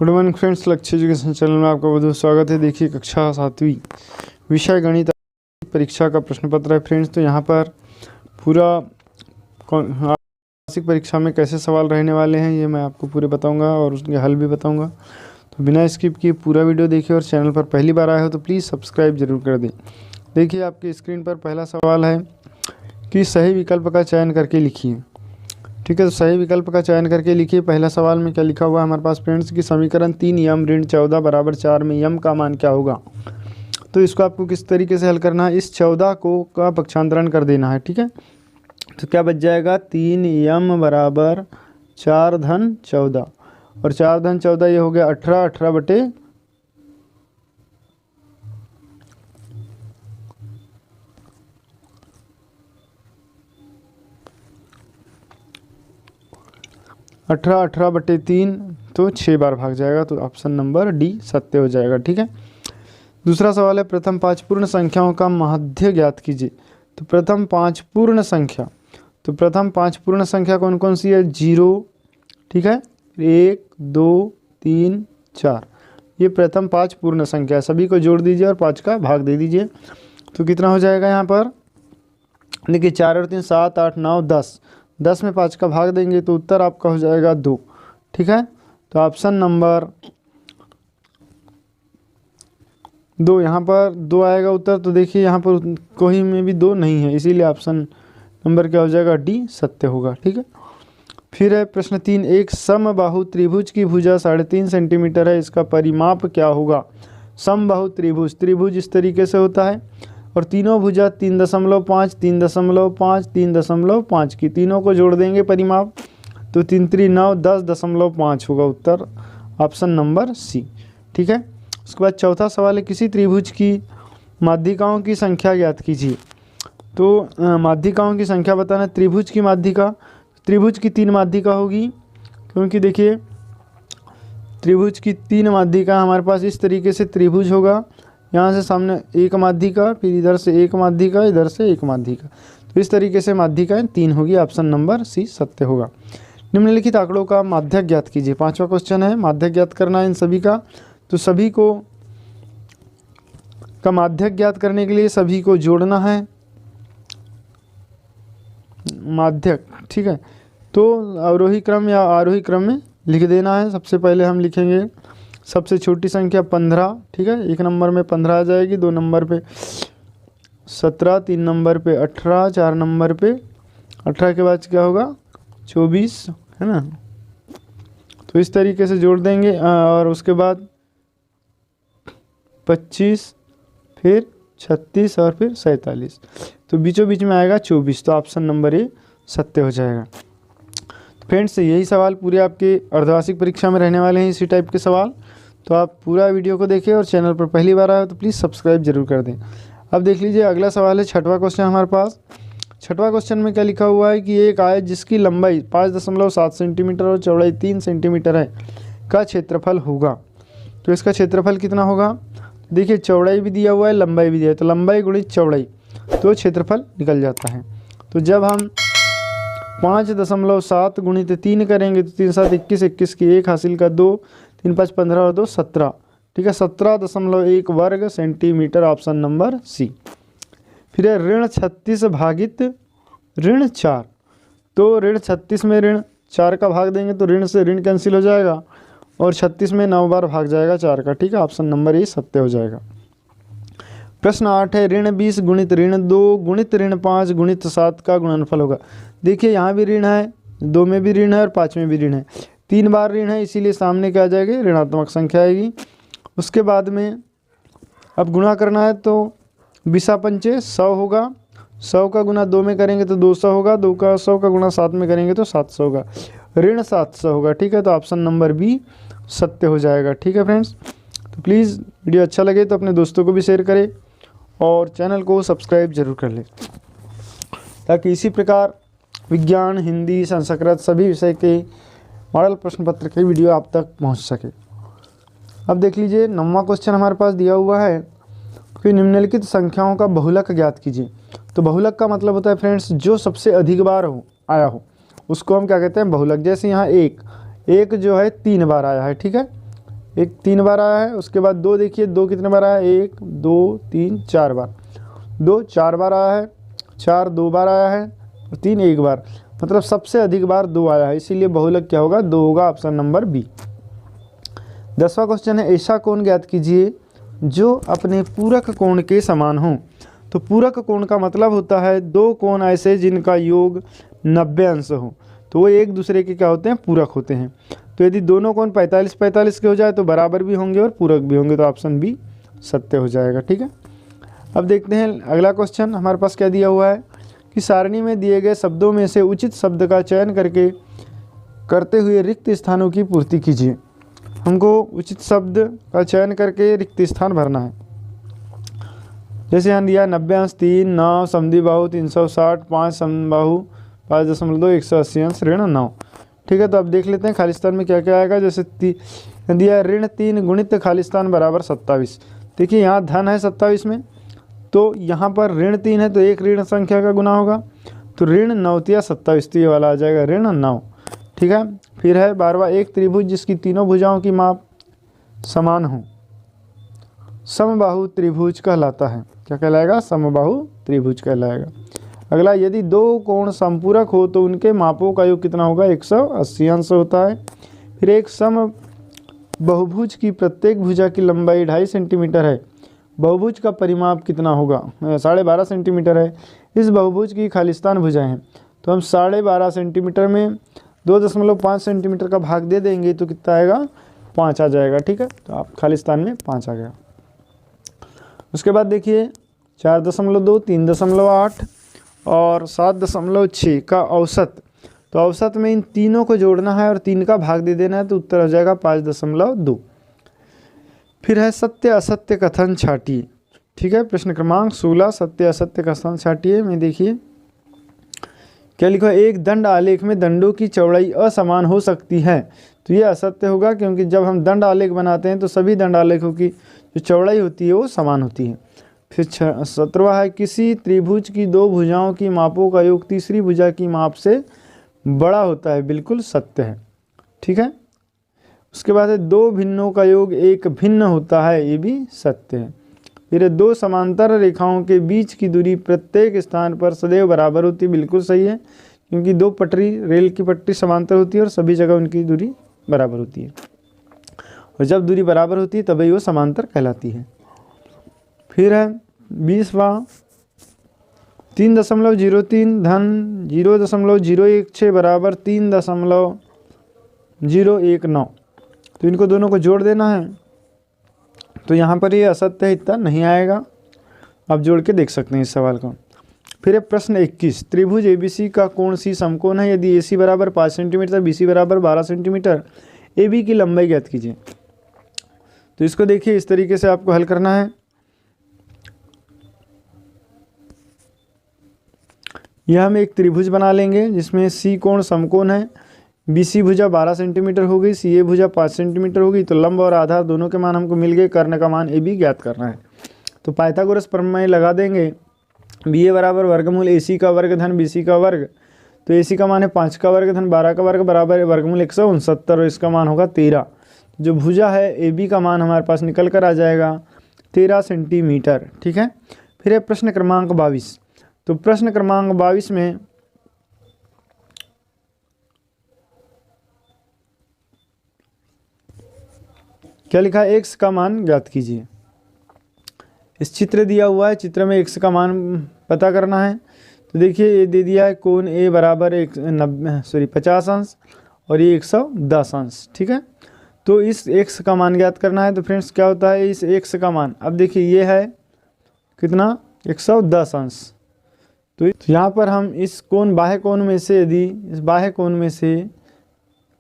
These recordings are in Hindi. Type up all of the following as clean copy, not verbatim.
गुड मॉर्निंग फ्रेंड्स, लक्ष्य एजुकेशन चैनल में आपका बहुत बहुत स्वागत है। देखिए कक्षा 7वीं विषय गणित परीक्षा का प्रश्न पत्र है फ्रेंड्स। तो यहाँ पर पूरा वार्षिक परीक्षा में कैसे सवाल रहने वाले हैं ये मैं आपको पूरे बताऊंगा और उसके हल भी बताऊंगा। तो बिना स्किप किए पूरा वीडियो देखिए और चैनल पर पहली बार आए हो तो प्लीज़ सब्सक्राइब जरूर कर दें। देखिए आपकी स्क्रीन पर पहला सवाल है कि सही विकल्प का चयन करके लिखिए। ठीक है, तो सही विकल्प का चयन करके लिखिए। पहला सवाल में क्या लिखा हुआ है हमारे पास फ्रेंड्स की समीकरण 3 यम ऋण 14 बराबर 4 में यम का मान क्या होगा। तो इसको आपको किस तरीके से हल करना है, इस 14 को का पक्षांतरण कर देना है। ठीक है, तो क्या बच जाएगा 3 यम बराबर 4 धन 14 और 4 धन 14 ये हो गया 18, 18 बटे 18 बटे 3 तो 6 बार भाग जाएगा। तो ऑप्शन नंबर डी सत्य हो जाएगा। ठीक है, दूसरा सवाल है प्रथम 5 पूर्ण संख्याओं का माध्य ज्ञात कीजिए। तो प्रथम 5 पूर्ण संख्या, तो प्रथम 5 पूर्ण संख्या कौन कौन सी है, 0, ठीक है, 1, 2, 3, 4, ये प्रथम 5 पूर्ण संख्या है। सभी को जोड़ दीजिए और 5 का भाग दे दीजिए। तो कितना हो जाएगा यहाँ पर, देखिए 4 और 3 7 8 9 10, 10 में 5 का भाग देंगे तो उत्तर आपका हो जाएगा 2। ठीक है, तो ऑप्शन नंबर 2, यहाँ पर 2 आएगा उत्तर। तो देखिए यहाँ पर कोई में भी 2 नहीं है, इसीलिए ऑप्शन नंबर क्या हो जाएगा, डी सत्य होगा। ठीक है, फिर है प्रश्न 3, एक समबाहु त्रिभुज की भुजा 3.5 सेंटीमीटर है, इसका परिमाप क्या होगा। समबाहु त्रिभुज, त्रिभुज इस तरीके से होता है और तीनों भुजा 3.5, 3.5, 3.5 की, तीनों को जोड़ देंगे परिमाप तो 3 3 9 10.5 होगा उत्तर ऑप्शन नंबर सी। ठीक है, उसके बाद चौथा सवाल है किसी त्रिभुज की माध्यिकाओं की संख्या ज्ञात कीजिए। तो माध्यिकाओं की संख्या बताना, त्रिभुज की माध्यिका, त्रिभुज की 3 माध्यिका होगी, क्योंकि देखिए त्रिभुज की 3 माध्यिका हमारे पास इस तरीके से त्रिभुज होगा, यहाँ से सामने एक माध्यिका, फिर इधर से एक माध्यिका, इधर से एक माध्यिका, तो इस तरीके से माध्यिकाएं 3 होगी। ऑप्शन नंबर सी सत्य होगा। निम्नलिखित आंकड़ों का माध्यक ज्ञात कीजिए। 5वां क्वेश्चन है, माध्यक ज्ञात करना है इन सभी का। तो सभी को का माध्यक ज्ञात करने के लिए सभी को जोड़ना है माध्यक। ठीक है, तो अवरोही क्रम या आरोही क्रम में लिख देना है। सबसे पहले हम लिखेंगे सबसे छोटी संख्या 15। ठीक है, 1 नंबर में 15 आ जाएगी, 2 नंबर पे 17, 3 नंबर पे 18, 4 नंबर पे 18 के बाद क्या होगा 24, है ना। तो इस तरीके से जोड़ देंगे और उसके बाद 25, फिर 36 और फिर 47, तो बीचों बीच में आएगा 24। तो ऑप्शन नंबर ए सत्य हो जाएगा। फ्रेंड्स यही सवाल पूरे आपके अर्धवार्षिक परीक्षा में रहने वाले हैं, इसी टाइप के सवाल। तो आप पूरा वीडियो को देखिए और चैनल पर पहली बार आए हो तो प्लीज़ सब्सक्राइब जरूर कर दें। अब देख लीजिए अगला सवाल है 6वां क्वेश्चन हमारे पास। 6वां क्वेश्चन में क्या लिखा हुआ है कि एक आयत जिसकी लंबाई 5.7 सेंटीमीटर और चौड़ाई 3 सेंटीमीटर है का क्षेत्रफल होगा। तो इसका क्षेत्रफल कितना होगा, देखिए चौड़ाई भी दिया हुआ है, लंबाई भी दिया है, तो लंबाई गुणित चौड़ाई तो क्षेत्रफल निकल जाता है। तो जब हम 5.7 गुणित 3 करेंगे तो 3 7 21, 21 की 1 हासिल का 2, 3 5 15 और 2 17। ठीक है, 17.1 वर्ग सेंटीमीटर ऑप्शन नंबर सी। फिर है ऋण 36 भागित ऋण 4। तो ऋण 36 में ऋण 4 का भाग देंगे तो ऋण से ऋण कैंसिल हो जाएगा और 36 में 9 बार भाग जाएगा 4 का। ठीक है, ऑप्शन नंबर ए सत्य हो जाएगा। प्रश्न 8 है ऋण 20 गुणित ऋण 2 गुणित ऋण 5 गुणित 7 का गुणनफल होगा। देखिए यहाँ भी ऋण है, 2 में भी ऋण है और 5 में भी ऋण है, 3 बार ऋण है, इसीलिए सामने क्या आ जाएगी, ऋणात्मक संख्या आएगी। उसके बाद में अब गुणा करना है तो 20 पंचे 100 होगा, 100 का गुना 2 में करेंगे तो 200 होगा, 2 का 100 का गुना 7 में करेंगे तो 700 होगा, ऋण 700 होगा। ठीक है, तो ऑप्शन नंबर बी सत्य हो जाएगा। ठीक है फ्रेंड्स, तो प्लीज़ वीडियो अच्छा लगे तो अपने दोस्तों को भी शेयर करें और चैनल को सब्सक्राइब जरूर कर लें, ताकि इसी प्रकार विज्ञान, हिंदी, संस्कृत सभी विषय के मॉडल प्रश्न पत्र के वीडियो आप तक पहुंच सके। अब देख लीजिए 9वां क्वेश्चन हमारे पास दिया हुआ है कि निम्नलिखित संख्याओं का बहुलक ज्ञात कीजिए। तो बहुलक का मतलब होता है फ्रेंड्स जो सबसे अधिक बार आया हो उसको हम क्या कहते हैं, बहुलक। जैसे यहाँ एक जो है 3 बार आया है, ठीक है, एक 3 बार आया है। उसके बाद 2 देखिए 2 कितने बार आया है, 1 2 3 4 बार, 2 4 बार आया है, 4 2 बार आया है और 3 1 बार, मतलब सबसे अधिक बार 2 आया है, इसीलिए बहुलक क्या होगा, 2 होगा, ऑप्शन नंबर बी। 10वां क्वेश्चन है ऐसा कोण ज्ञात कीजिए जो अपने पूरक कोण के समान हो। तो पूरक कोण का मतलब होता है दो कोण ऐसे जिनका योग 90 अंश हो, तो वो एक दूसरे के क्या होते हैं, पूरक होते हैं। तो यदि दोनों कोण 45-45 के हो जाए तो बराबर भी होंगे और पूरक भी होंगे, तो ऑप्शन बी सत्य हो जाएगा। ठीक है, अब देखते हैं अगला क्वेश्चन हमारे पास क्या दिया हुआ है कि सारणी में दिए गए शब्दों में से उचित शब्द का चयन करते हुए रिक्त स्थानों की पूर्ति कीजिए। हमको उचित शब्द का चयन करके रिक्त स्थान भरना है। जैसे यहाँ दिया 90 अंश 3 9 समद्वि बाहु 360 5 समबाहु 5.2 180 अंश ऋण 9। ठीक है, तो अब देख लेते हैं खालिस्तान में क्या क्या आएगा। जैसे दिया ऋण 3 गुणित खालिस्तान बराबर 27। देखिए यहाँ धन है 27 में, तो यहाँ पर ऋण 3 है तो एक ऋण संख्या का गुना होगा, तो ऋण 9 तिया 27, तो ये वाला आ जाएगा ऋण 9। ठीक है, फिर है 12वां एक त्रिभुज जिसकी तीनों भुजाओं की माप समान हो समबाहु त्रिभुज कहलाता है। क्या कहलाएगा, समबाहु त्रिभुज कहलाएगा। अगला यदि दो कोण समपूरक हो तो उनके मापों का योग कितना होगा, 180 अंश होता है। फिर एक सम बहुभुज की प्रत्येक भुजा की लंबाई 2.5 सेंटीमीटर है, बहुभुज का परिमाप कितना होगा, 12.5 सेंटीमीटर है। इस बहुभुज की खालिस्तान भुजाएं हैं, तो हम 12.5 सेंटीमीटर में 2.5 सेंटीमीटर का भाग दे देंगे तो कितना आएगा, 5 आ जाएगा। ठीक है, तो आप खालिस्तान में 5 आ गया। उसके बाद देखिए 4.2 3.8 और 7.6 का औसत, तो औसत में इन तीनों को जोड़ना है और 3 का भाग दे देना है, तो उत्तर हो जाएगा 5.2। फिर है सत्य असत्य कथन छाटिए। ठीक है, प्रश्न क्रमांक 16 सत्य असत्य कथन छाटिए में देखिए क्या लिखा है, एक दंड आलेख में दंडों की चौड़ाई असमान हो सकती है, तो ये असत्य होगा क्योंकि जब हम दंड आलेख बनाते हैं तो सभी दंड आलेखों की जो चौड़ाई होती है वो समान होती है। फिर 17वां है किसी त्रिभुज की दो भुजाओं की मापों का योग तीसरी भुजा की माप से बड़ा होता है, बिल्कुल सत्य है। ठीक है, उसके बाद है दो भिन्नों का योग एक भिन्न होता है, ये भी सत्य है। फिर दो समांतर रेखाओं के बीच की दूरी प्रत्येक स्थान पर सदैव बराबर होती है, बिल्कुल सही है क्योंकि दो पटरी रेल की पटरी समांतर होती है और सभी जगह उनकी दूरी बराबर होती है, और जब दूरी बराबर होती है तभी वो समांतर कहलाती है। फिर है 20वां 3.03 धन 0.016 बराबर 3.019, तो इनको दोनों को जोड़ देना है, तो यहाँ पर ये असत्य है, इतना नहीं आएगा। आप जोड़ के देख सकते हैं इस सवाल को। फिर है प्रश्न 21 त्रिभुज ABC का कोण सी समकोण है यदि AC बराबर 5 सेंटीमीटर BC बराबर 12 सेंटीमीटर AB की लंबाई ज्ञात कीजिए। तो इसको देखिए इस तरीके से आपको हल करना है। यह हम एक त्रिभुज बना लेंगे जिसमें C कोण समकोण है, BC भुजा 12 सेंटीमीटर हो गई, CA भुजा 5 सेंटीमीटर हो गई, तो लंब और आधार दोनों के मान हमको मिल गए, कर्ण का मान AB ज्ञात करना है। तो पाइथागोरस प्रमेय लगा देंगे, BA बराबर वर्गमूल AC का वर्ग धन BC का वर्ग, तो AC का मान है 5 का वर्ग धन 12 का वर्ग बराबर वर्गमूल 169 और इसका मान होगा 13। जो भुजा है AB का मान हमारे पास निकल कर आ जाएगा 13 सेंटीमीटर। ठीक है, फिर है प्रश्न क्रमांक 22। तो प्रश्न क्रमांक 22 में क्या लिखा है, x का मान ज्ञात कीजिए। इस चित्र दिया हुआ है, चित्र में x का मान पता करना है। तो देखिए ये दे दिया है कोण A बराबर 50 अंश और ये 110 अंश। ठीक है, तो इस x का मान ज्ञात करना है। तो फ्रेंड्स क्या होता है इस x का मान, अब देखिए ये है कितना 110 अंश, तो यहाँ पर हम इस कोण बाह्य कोण में से यदि इस बाह्य कोण में से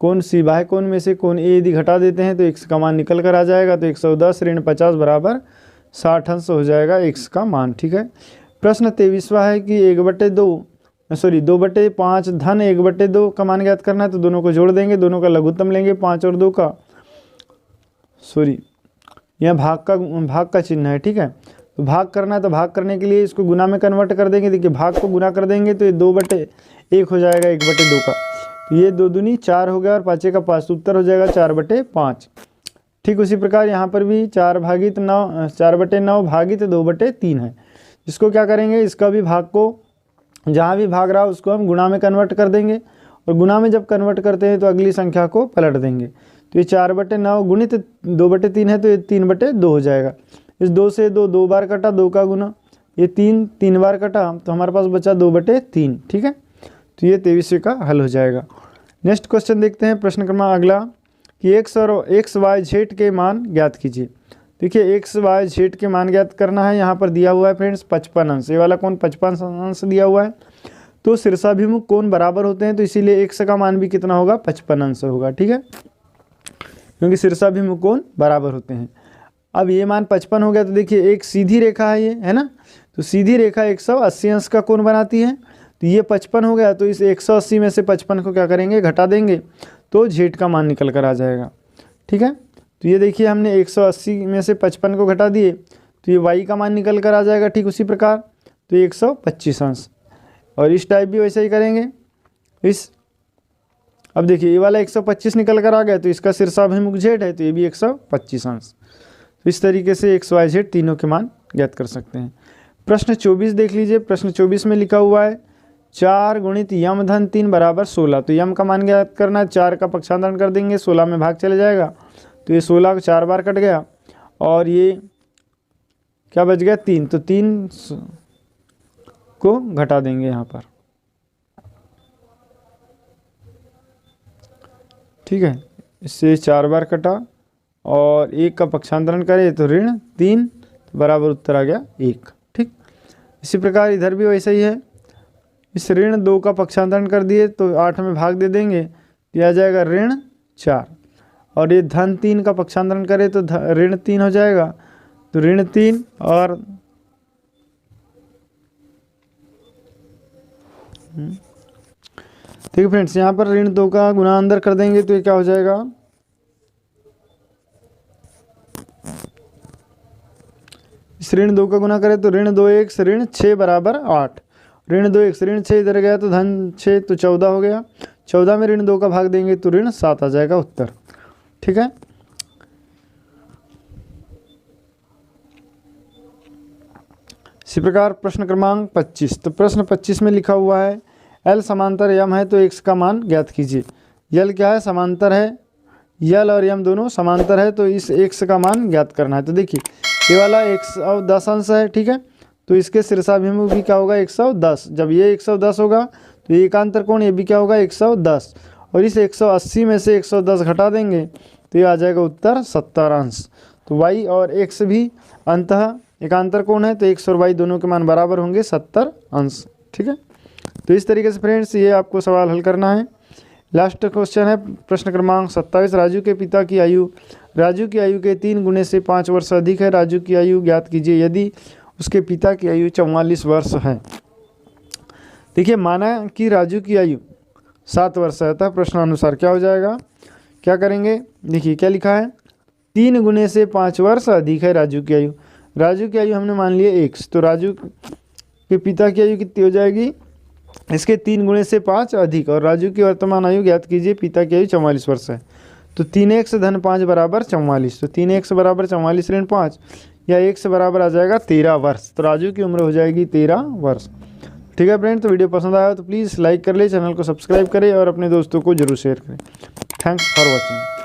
कोण C बाह्य कोण में से कोण A यदि घटा देते हैं तो x का मान निकल कर आ जाएगा, तो 110 ऋण 50 बराबर 60 अंश हो जाएगा x का मान। ठीक है, प्रश्न 23वां है कि 2/5 धन 1/2 का मान ज्ञात करना है। तो दोनों को जोड़ देंगे, दोनों का लघुत्तम लेंगे 5 और 2 का, यह भाग का चिन्ह है। ठीक है, तो भाग करना है तो भाग करने के लिए इसको गुना में कन्वर्ट कर देंगे। देखिए भाग को गुना कर देंगे तो ये 2/1 हो जाएगा 1/2 का, तो ये 2 दूनी 4 हो गया और 5 का 5, तो उत्तर हो जाएगा 4/5। ठीक उसी प्रकार यहाँ पर भी 4/9 4/9 भागित 2/3 है, इसको क्या करेंगे, इसका भी भाग को जहाँ भी भाग रहा है उसको हम गुणा में कन्वर्ट कर देंगे, और गुणा में जब कन्वर्ट करते हैं तो अगली संख्या को पलट देंगे। तो ये 4/9 गुणित 2/3 है तो ये 3/2 हो जाएगा। इस 2 से 2 2 बार कटा, 2 का गुना, ये 3 बार कटा तो हमारे पास बचा 2/3। ठीक है, तो ये 23वें का हल हो जाएगा। नेक्स्ट क्वेश्चन देखते हैं, प्रश्न क्रमांक अगला कि एक्स और एक्स वाई जेड के मान ज्ञात कीजिए। देखिए एक्स वाई जेड के मान ज्ञात करना है, यहाँ पर दिया हुआ है फ्रेंड्स 55 अंश, ये वाला कोण 55 अंश दिया हुआ है। तो शीर्षाभिमुख कोण बराबर होते हैं, तो इसीलिए एक्स का मान भी कितना होगा, 55 अंश होगा। ठीक है, क्योंकि शीर्षाभिमुख कोण बराबर होते हैं। अब ये मान 55 हो गया, तो देखिए एक सीधी रेखा है ये, है ना, तो सीधी रेखा 180 अंश का कोण बनाती है। तो ये 55 हो गया, तो इस 180 में से 55 को क्या करेंगे, घटा देंगे, तो जेड का मान निकल कर आ जाएगा। ठीक है, तो ये देखिए हमने 180 में से 55 को घटा दिए, तो ये वाई का मान निकल कर आ जाएगा। ठीक उसी प्रकार तो 125 अंश, और इस टाइप भी वैसे ही करेंगे। अब देखिए ये वाला 125 निकल कर आ गया, तो इसका शीर्षाभिमुख जेड है, तो ये भी 125 अंश। तो इस तरीके से एक्स वाई जेड तीनों के मान ज्ञात कर सकते हैं। प्रश्न 24 देख लीजिए। प्रश्न 24 में लिखा हुआ है 4 गुणित यम धन 3 बराबर 16। तो यम का मान ज्ञात करना है, 4 का पक्षांतरण कर देंगे, 16 में भाग चले जाएगा, तो ये 16 को 4 बार कट गया, और ये क्या बच गया 3, तो 3 को घटा देंगे यहाँ पर। ठीक है, इससे 4 बार कटा और 1 का पक्षांतरण करें तो -3, तो बराबर उत्तर आ गया 1। ठीक, इसी प्रकार इधर भी वैसे ही है, इस -2 का पक्षांतरण कर दिए तो 8 में भाग दे देंगे, तो आ जाएगा -4, और ये धन 3 का पक्षांतरण करें तो -3 हो जाएगा, तो -3 और ठीक है फ्रेंड्स, यहाँ पर -2 का गुना अंदर कर देंगे तो ये क्या हो जाएगा, इस -2 का गुना करें तो -2x -6 बराबर 8, -2x -6 इधर गया तो धन 6, तो 14 हो गया, 14 में -2 का भाग देंगे तो -7 आ जाएगा उत्तर। ठीक है, इसी प्रकार प्रश्न क्रमांक 25। तो प्रश्न 25 में लिखा हुआ है L समांतर यम है तो x का मान ज्ञात कीजिए। L क्या है, समांतर है, L और यम दोनों समांतर है, तो इस x का मान ज्ञात करना है। तो देखिए ये वाला 110 अंश है। ठीक है, तो इसके शीर्षाभिमुख भी क्या होगा, 110। जब ये 110 होगा तो ये एकांतर कोण ये भी क्या होगा, 110, और इस 180 में से 110 घटा देंगे तो ये आ जाएगा उत्तर 70 अंश। तो y और x भी अंततः एकांतर कोण है, तो x और y दोनों के मान बराबर होंगे 70 अंश। ठीक है, तो इस तरीके से फ्रेंड्स ये आपको सवाल हल करना है। लास्ट क्वेश्चन है प्रश्न क्रमांक 27। राजू के पिता की आयु राजू की आयु के 3 गुने से 5 वर्ष अधिक है। राजू की आयु ज्ञात कीजिए यदि उसके पिता की आयु 44 वर्ष है। देखिए माना कि राजू की आयु 7 वर्ष है, अतः प्रश्नानुसार क्या हो जाएगा, क्या करेंगे, देखिए क्या लिखा है, 3 गुने से 5 वर्ष अधिक है राजू की आयु। राजू की आयु हमने मान लिया x, तो राजू के पिता की आयु कितनी हो जाएगी, इसके 3 गुने से 5 अधिक, और राजू की वर्तमान आयु ज्ञात कीजिए, पिता की आयु 44 वर्ष है, तो 3x धन 5 बराबर 44, तो 3x बराबर 44 ऋण 5, या x बराबर आ जाएगा 13 वर्ष। तो राजू की उम्र हो जाएगी 13 वर्ष। ठीक है फ्रेंड, तो वीडियो पसंद आया तो प्लीज़ लाइक कर ले, चैनल को सब्सक्राइब करें और अपने दोस्तों को जरूर शेयर करें। Thanks for watching.